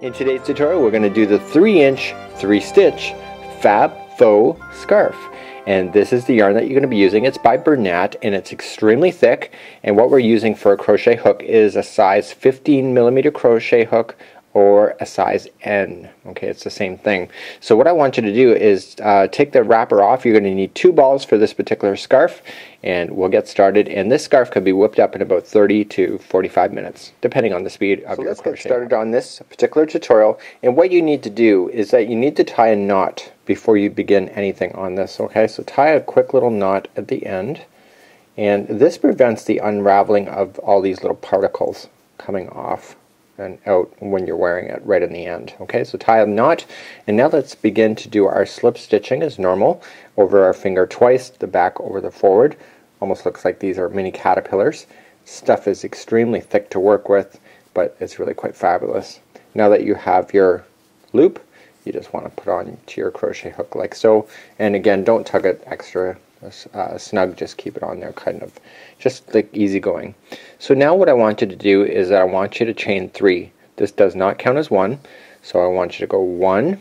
In today's tutorial we're going to do the 3-inch 3-stitch Faux scarf, and this is the yarn that you're going to be using. It's by Bernat and it's extremely thick, and what we're using for a crochet hook is a size 15mm crochet hook or a size N. Okay, it's the same thing. So what I want you to do is take the wrapper off. You're going to need 2 balls for this particular scarf, and we'll get started. And this scarf can be whipped up in about 30 to 45 minutes, depending on the speed of your crochet. Let's get started on this particular tutorial. And what you need to do is that you need to tie a knot before you begin anything on this. Okay, so tie a quick little knot at the end, and this prevents the unraveling of all these little particles coming off and out when you're wearing it right in the end. Okay, so tie a knot, and now let's begin to do our slip stitching as normal. Over our finger twice, the back over the forward. Almost looks like these are mini caterpillars. Stuff is extremely thick to work with, but it's really quite fabulous. Now that you have your loop, you just want to put on to your crochet hook like so, and again, don't tug it extra snug, just keep it on there, kind of just like easy going. So now what I want you to do is that I want you to chain 3. This does not count as 1, so I want you to go 1,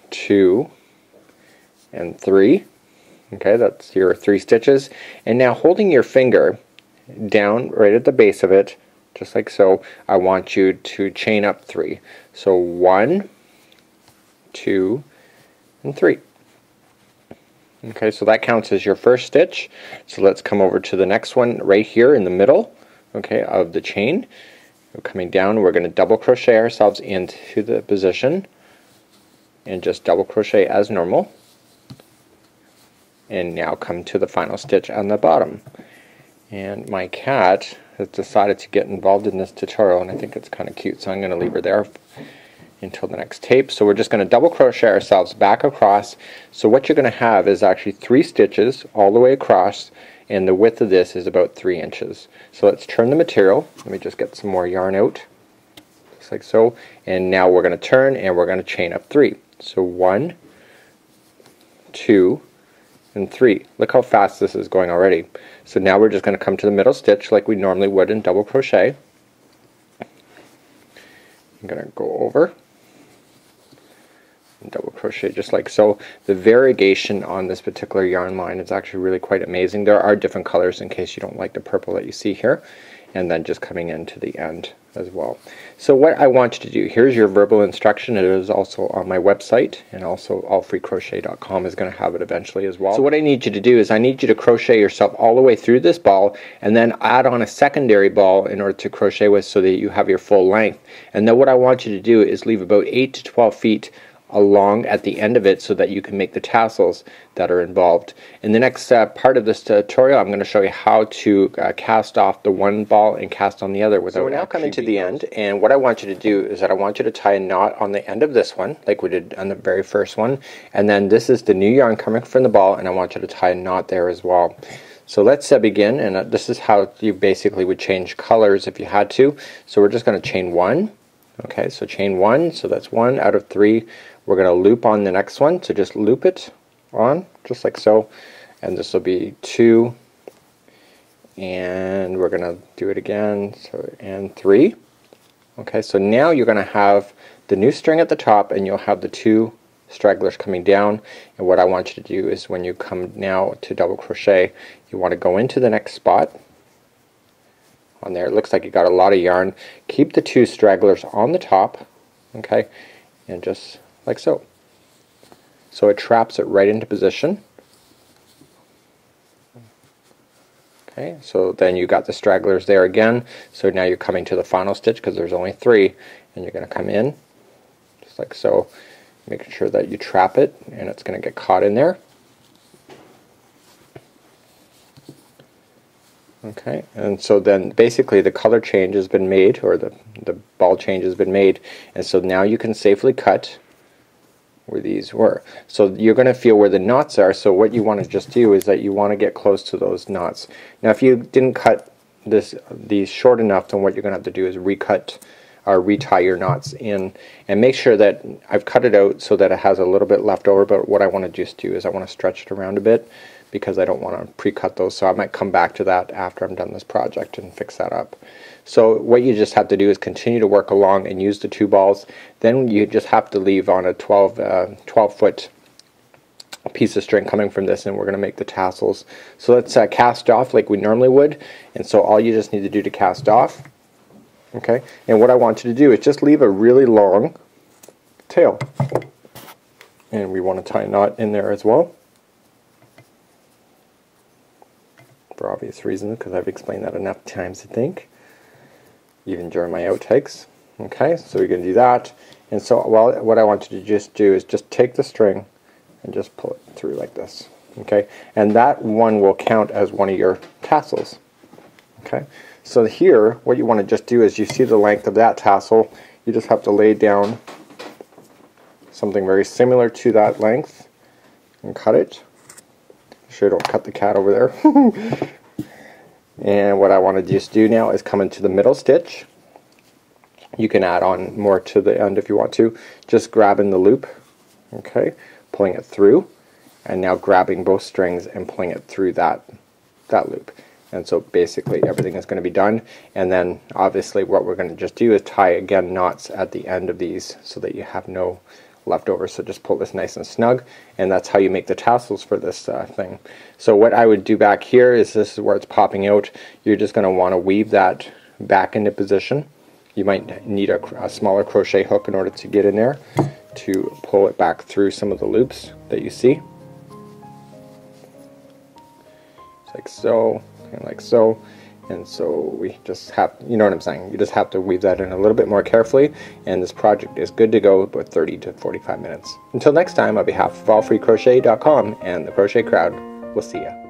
2, and 3. Okay, that's your 3 stitches. And now holding your finger down right at the base of it, just like so, I want you to chain up 3. So 1, 2, and 3. Okay, so that counts as your first stitch. So let's come over to the next one right here in the middle, okay, of the chain. We're coming down, we're going to double crochet ourselves into the position and just double crochet as normal. And now come to the final stitch on the bottom. And my cat has decided to get involved in this tutorial, and I think it's kind of cute, so I'm going to leave her there until the next tape. So we're just going to double crochet ourselves back across. So what you're going to have is actually 3 stitches all the way across, and the width of this is about 3 inches. So let's turn the material. Let me just get some more yarn out, just like so. And now we're going to turn and we're going to chain up 3. So 1, 2, and 3. Look how fast this is going already. So now we're just going to come to the middle stitch like we normally would in double crochet. I'm going to go over and double crochet just like so. The variegation on this particular yarn line is actually really quite amazing. There are different colors in case you don't like the purple that you see here, and then just coming into the end as well. So what I want you to do, here's your verbal instruction. It is also on my website, and also AllFreeCrochet.com is going to have it eventually as well. So what I need you to do is I need you to crochet yourself all the way through this ball, and then add on a secondary ball in order to crochet with so that you have your full length. And then what I want you to do is leave about 8 to 12 feet along at the end of it so that you can make the tassels that are involved. In the next part of this tutorial, I'm going to show you how to cast off the one ball and cast on the other without. So we're now coming to the end, and what I want you to do is that I want you to tie a knot on the end of this one like we did on the very first one, and then this is the new yarn coming from the ball, and I want you to tie a knot there as well. So let's begin, and this is how you basically would change colors if you had to. So we're just going to chain 1. Okay, so chain 1, so that's 1 out of 3. We're going to loop on the next one, so just loop it on, just like so. And this will be 2, and we're going to do it again, so, and 3. Okay, so now you're going to have the new string at the top, and you'll have the 2 stragglers coming down. And what I want you to do is when you come now to double crochet, you want to go into the next spot. On there, it looks like you got a lot of yarn. Keep the 2 stragglers on the top, okay, and just like so. So it traps it right into position. Okay, so then you got the stragglers there again. So now you're coming to the final stitch because there's only 3, and you're going to come in just like so, making sure that you trap it, and it's going to get caught in there. Okay, and so then basically the color change has been made, or the ball change has been made, and so now you can safely cut where these were. So you're going to feel where the knots are, so what you want to just do is that you want to get close to those knots. Now if you didn't cut these short enough, then what you're going to have to do is recut or retie your knots in, and make sure that I've cut it out so that it has a little bit left over, but what I want to just do is I want to stretch it around a bit because I don't want to pre-cut those, so I might come back to that after I'm done this project and fix that up. So what you just have to do is continue to work along and use the 2 balls. Then you just have to leave on a 12 foot piece of string coming from this, and we're going to make the tassels. So let's cast off like we normally would. And so all you just need to do to cast off, okay, and what I want you to do is just leave a really long tail, and we want to tie a knot in there as well, for obvious reasons, because I've explained that enough times, I think, even during my outtakes. Okay, so we're going to do that. And so what I want you to just do is just take the string and just pull it through like this. Okay, and that one will count as one of your tassels. Okay, so here what you want to just do is, you see the length of that tassel, you just have to lay down something very similar to that length and cut it. Sure, don't cut the cat over there. And what I want to just do now is come into the middle stitch. You can add on more to the end if you want to. Just grabbing the loop, okay, pulling it through, and now grabbing both strings and pulling it through that loop. And so basically everything is going to be done. And then obviously what we're going to just do is tie again knots at the end of these so that you have no leftover. So just pull this nice and snug, and that's how you make the tassels for this thing. So what I would do back here is, this is where it's popping out. You're just going to want to weave that back into position. You might need a smaller crochet hook in order to get in there to pull it back through some of the loops that you see. It's like so, and like so. And so we just have, you know what I'm saying, you just have to weave that in a little bit more carefully, and this project is good to go with 30 to 45 minutes. Until next time, on behalf of AllFreeCrochet.com and the Crochet Crowd, we'll see ya.